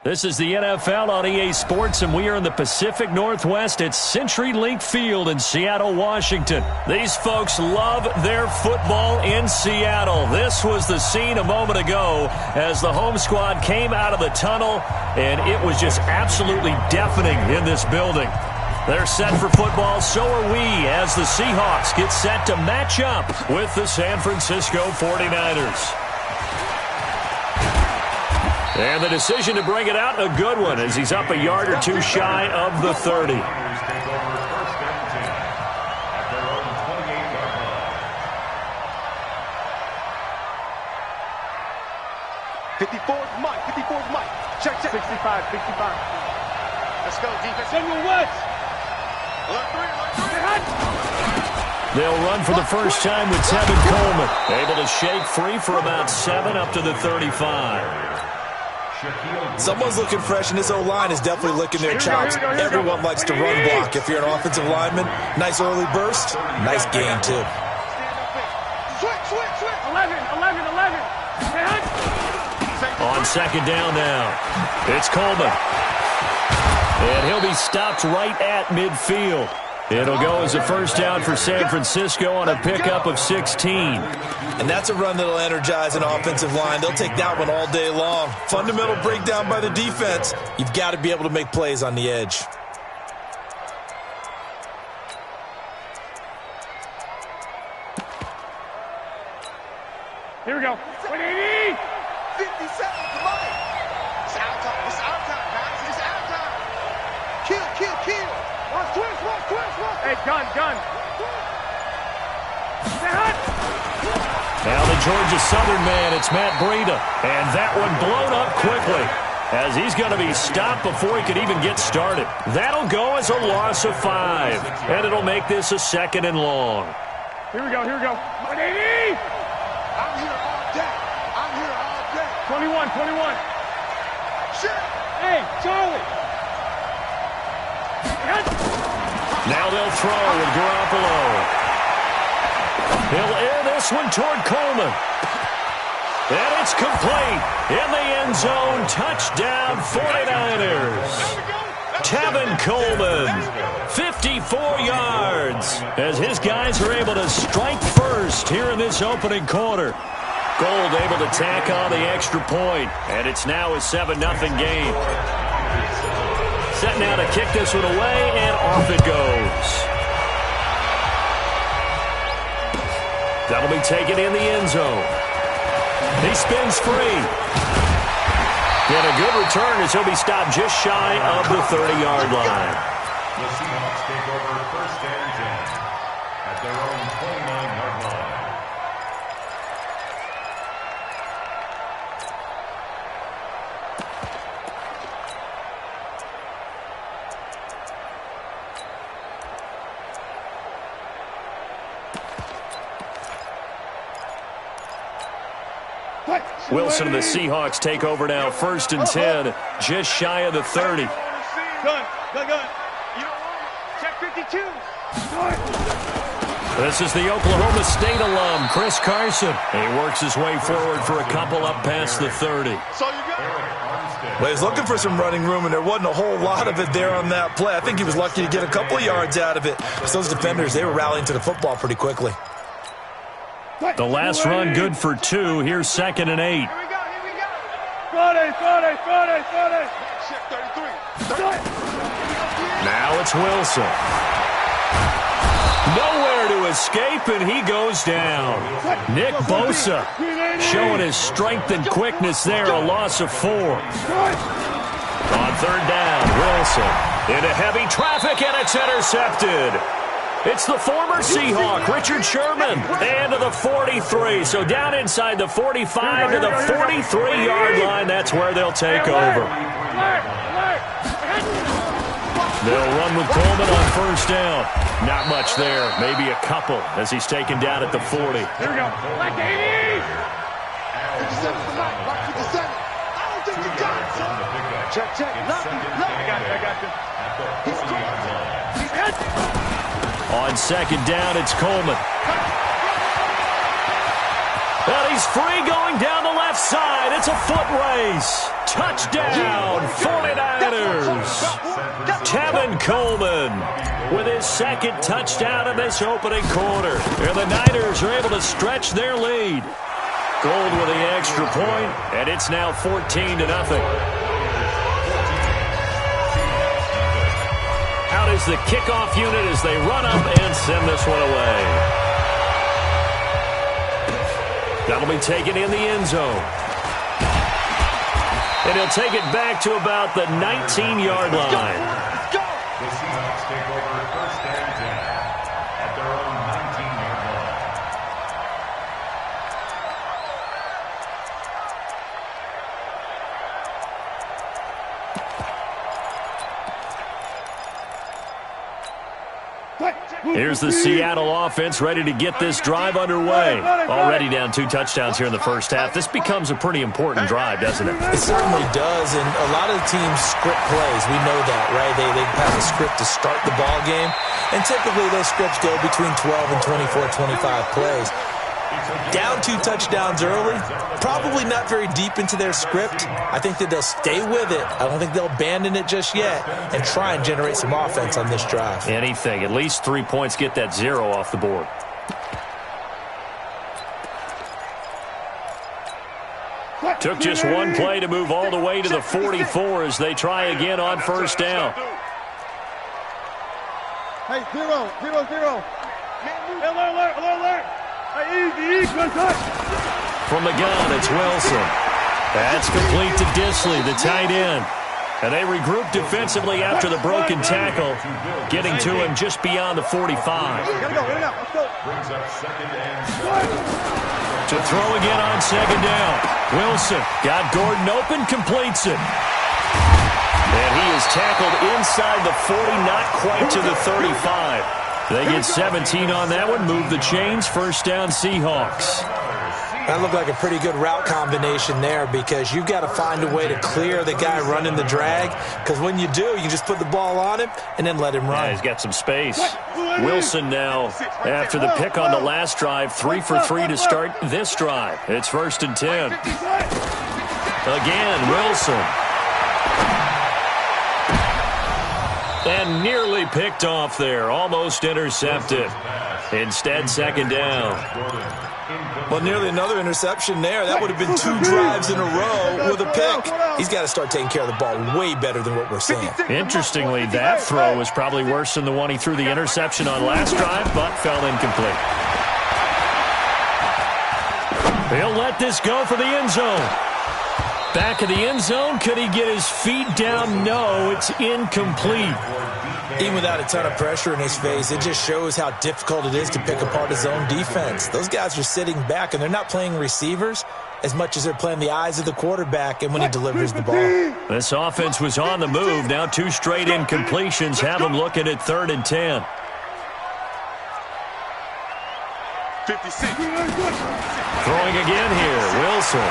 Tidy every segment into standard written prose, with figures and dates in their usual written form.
This is the NFL on EA Sports, and we are in the Pacific Northwest at CenturyLink Field in Seattle, Washington. These folks love their football in Seattle. This was the scene a moment ago as the home squad came out of the tunnel, and it was just absolutely deafening in this building. They're set for football, so are we, as the Seahawks get set to match up with the San Francisco 49ers. And the decision to bring it out, a good one, as he's up a yard or two shy of the 30. 54's Mike. 54's Mike. Check. 65. Let's go, defense. Samuel West. They'll run for the first time with Tevin Coleman. Able to shake free for about 7 up to the 35. Someone's looking fresh, and this O-line is definitely licking their chops. Everyone likes to run block. If you're an offensive lineman, nice early burst, nice gain, too. Switch. 11. On second down now, it's Coleman. And he'll be stopped right at midfield. It'll go as a first down for San Francisco on a pickup of 16. And that's a run that'll energize an offensive line. They'll take that one all day long. Fundamental breakdown by the defense. You've got to be able to make plays on the edge. Here we go. 180. 50 seconds to Mike. It's our time, guys. It's our time. Kill. Watch twist. Hey, gun. Now the Georgia Southern man, it's Matt Breida. And that one blown up quickly as he's going to be stopped before he could even get started. That'll go as a loss of 5. And it'll make this a second and long. Here we go. 180. I'm here all day. 21. Shit. Hey, Charlie. Now they'll throw with Garoppolo. He'll air this one toward Coleman. And it's complete. In the end zone, touchdown 49ers. Tevin Coleman, 54 yards, as his guys are able to strike first here in this opening quarter. Gold able to tack on the extra point, and it's now a 7-0 game. Set now to kick this one away, and off it goes. That'll be taken in the end zone. He spins free. And a good return as he'll be stopped just shy of the 30-yard line. The Seahawks take over first and 10 at their own 29-yard line. Wilson and the Seahawks take over now, first and 10, just shy of the 30. Gun. Check 52. This is the Oklahoma State alum, Chris Carson. He works his way forward for a couple up past the 30. Well, he's looking for some running room, and there wasn't a whole lot of it there on that play. I think he was lucky to get a couple of yards out of it. So those defenders, they were rallying to the football pretty quickly. The last run good for 2. Here's second and 8. Here we go. Friday. Check 33. Now it's Wilson. Nowhere to escape, and he goes down. Nick Bosa showing his strength and quickness there, a loss of 4. On third down, Wilson into heavy traffic, and it's intercepted. It's the former Seahawk, Richard Sherman, and to the 43. So down inside the 45 to the 43-yard line. That's where they'll take over. They'll run with Coleman on first down. Not much there, maybe a couple as he's taken down at the 40. Here we go. Like 80. 57 to Mike. Rock 57. I don't think you got it, son. Check. Look. I got you. He's On second down, it's Coleman. And he's free going down the left side. It's a foot race. Touchdown, 49ers. Tevin Coleman with his second touchdown in this opening quarter. And the Niners are able to stretch their lead. Gold with the extra point, and it's now 14-0. Out is the kickoff unit as they run up and send this one away. That'll be taken in the end zone. And he'll take it back to about the 19-yard line. Let's go. The Seahawks take over first and 10 at their own 19-yard line. Here's the Seattle offense ready to get this drive underway. Already down 2 touchdowns here in the first half. This becomes a pretty important drive, doesn't it? It certainly does, and a lot of the teams script plays. We know that, right? They have a script to start the ball game, and typically those scripts go between 12 and 24, 25 plays. Down 2 touchdowns early, probably not very deep into their script. I think that they'll stay with it. I don't think they'll abandon it just yet and try and generate some offense on this drive. Anything. At least 3 points, get that 0 off the board. Took just 1 play to move all the way to the 44 as they try again on first down. Hey, 0, 0, 0. Alert, alert, alert. From the gun, it's Wilson. That's complete to Disley, the tight end. And they regroup defensively after the broken tackle, getting to him just beyond the 45. Brings up second and 7. To throw again on second down. Wilson got Gordon open, completes it. And he is tackled inside the 40, not quite to the 35. They get 17 on that one, move the chains, first down Seahawks. That looked like a pretty good route combination there because you've got to find a way to clear the guy running the drag, because when you do, you just put the ball on him and then let him run. Yeah, he's got some space. Wilson now, after the pick on the last drive, 3 for 3 to start this drive. It's first and 10. Again, Wilson. And nearly picked off there, almost intercepted. Instead, second down. Well, nearly another interception there. That would have been 2 drives in a row with a pick. He's got to start taking care of the ball way better than what we're seeing. Interestingly, that throw was probably worse than the one he threw the interception on last drive, but fell incomplete. He'll let this go for the end zone. Back of the end zone, could he get his feet down? No, it's incomplete. Even without a ton of pressure in his face, it just shows how difficult it is to pick apart his own defense. Those guys are sitting back, and they're not playing receivers as much as they're playing the eyes of the quarterback and when he delivers the ball. This offense was on the move. Now 2 straight incompletions have them looking at 3rd and 10. 56. Throwing again here, Wilson.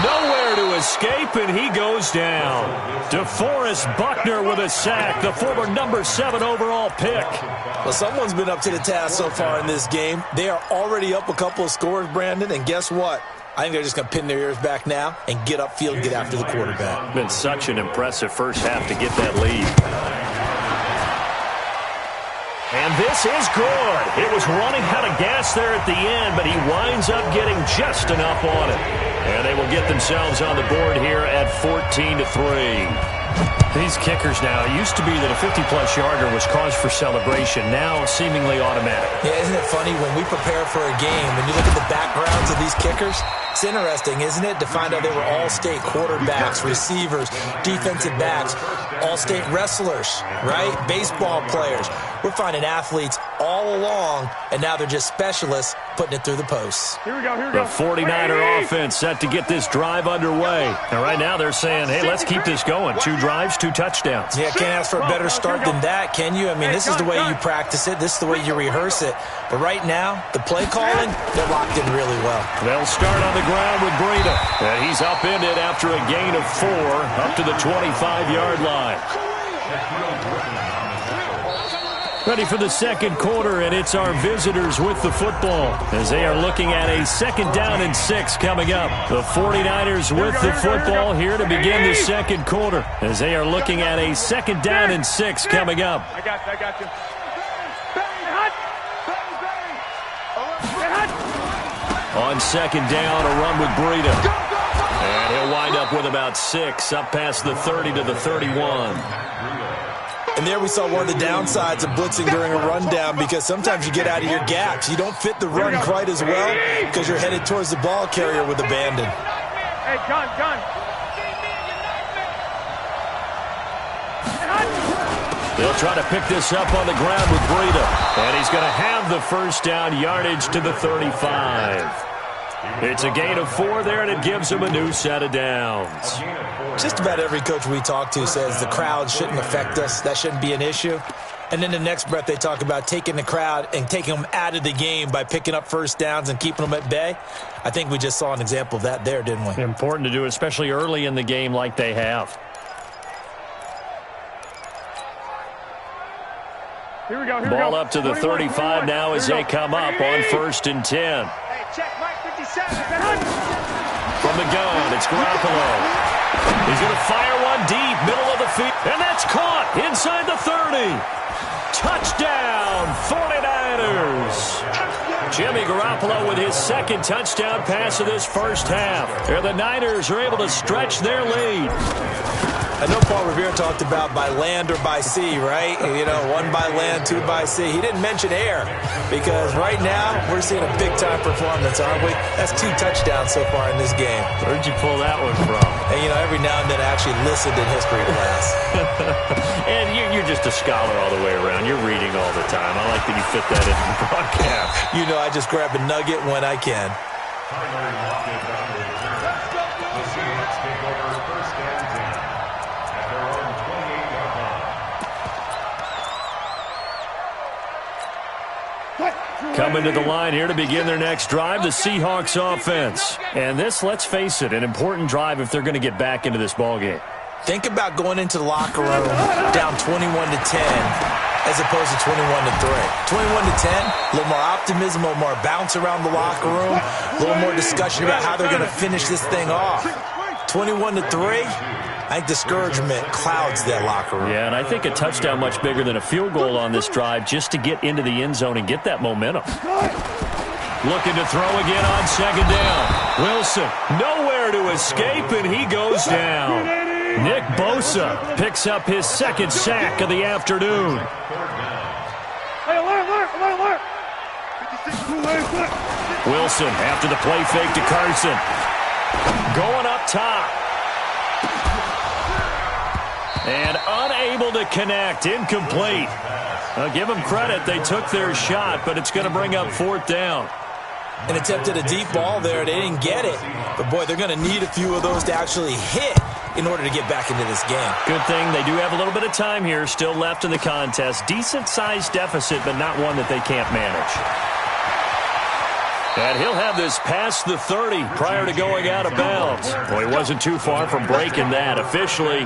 Nowhere to escape, and he goes down. DeForest Buckner with a sack, the former number 7 overall pick. Well, someone's been up to the task so far in this game. They are already up a couple of scores, Brandon, and guess what? I think they're just going to pin their ears back now and get upfield and get after the quarterback. Been such an impressive first half to get that lead. And this is good. It was running out of gas there at the end, but he winds up getting just enough on it. And they will get themselves on the board here at 14-3. These kickers now, it used to be that a 50-plus yarder was cause for celebration, now seemingly automatic. Yeah, isn't it funny when we prepare for a game, when you look at the backgrounds of these kickers, it's interesting, isn't it, to find out they were all-state quarterbacks, receivers, defensive backs, all-state wrestlers, right? Baseball players. We're finding athletes all along, and now they're just specialists putting it through the posts. Here we go, here we go. The 49er offense set to get this drive underway. And right now they're saying, hey, let's keep this going. 2 drives, 2 touchdowns. Yeah, can't ask for a better start than that, can you? I mean, this is the way you practice it. This is the way you rehearse it. But right now, the play calling, they're locked in really well. They'll start on the ground with Breida. And he's upended after a gain of 4 up to the 25-yard line. Ready for the second quarter, and it's our visitors with the football as they are looking at a 2nd down and 6 coming up. The 49ers with the football here to begin the second quarter as they are looking at a 2nd down and 6 coming up. I got you. On 2nd down, a run with Breida. And he'll wind up with about 6, up past the 30 to the 31. And there we saw one of the downsides of blitzing during a rundown, because sometimes you get out of your gaps. You don't fit the run quite as well because you're headed towards the ball carrier with abandon. Hey, John. They'll try to pick this up on the ground with Breida. And he's going to have the first down, yardage to the 35. It's a gain of 4 there, and it gives him a new set of downs. Just about every coach we talk to says the crowd shouldn't affect us. That shouldn't be an issue. And then the next breath they talk about taking the crowd and taking them out of the game by picking up first downs and keeping them at bay. I think we just saw an example of that there, didn't we? Important to do, especially early in the game like they have. Here we go. Ball up to the 35 now as they come up on 1st and 10. Hey, check Mike 57. From the gun, it's Garoppolo. He's going to fire one deep, middle of the field, and that's caught inside the 30. Touchdown, 49ers. Jimmy Garoppolo with his 2nd touchdown pass of this first half. And the Niners are able to stretch their lead. I know Paul Revere talked about by land or by sea, right? You know, 1 by land, 2 by sea. He didn't mention air, because right now we're seeing a big-time performance, aren't we? That's 2 touchdowns so far in this game. Where'd you pull that one from? And, you know, every now and then I actually listened in history class. And you're just a scholar all the way around. You're reading all the time. I like that you fit that in the broadcast. You know, I just grab a nugget when I can. Coming to the line here to begin their next drive, the Seahawks offense. And this, let's face it, an important drive if they're going to get back into this ballgame. Think about going into the locker room down 21-10 as opposed to 21-3. 21-10, a little more optimism, a little more bounce around the locker room, a little more discussion about how they're going to finish this thing off. 21-3. I think discouragement clouds that locker room. Yeah, and I think a touchdown much bigger than a field goal on this drive just to get into the end zone and get that momentum. Looking to throw again on 2nd down. Wilson, nowhere to escape, and he goes down. Nick Bosa picks up his 2nd sack of the afternoon. Hey, alert. Wilson after the play fake to Carson. Going up top. And unable to connect, incomplete. I'll give them credit, they took their shot, but it's going to bring up 4th down. And attempted a deep ball there, they didn't get it. But boy, they're going to need a few of those to actually hit in order to get back into this game. Good thing they do have a little bit of time here still left in the contest. Decent-sized deficit, but not one that they can't manage. And he'll have this past the 30 prior to going out of bounds. Well, he wasn't too far from breaking that. Officially,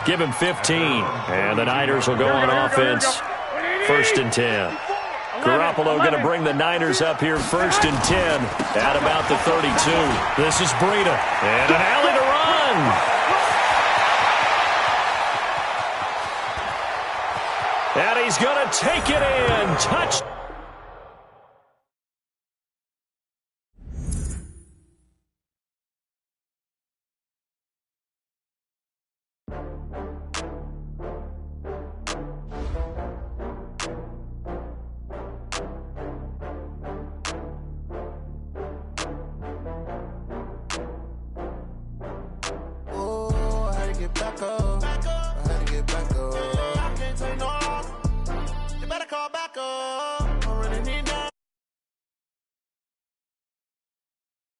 give him 15. And the Niners will go on offense, 1st and 10. Garoppolo going to bring the Niners up here 1st and 10 at about the 32. This is Breida. And an alley to run. And he's going to take it in. Touchdown. Back up.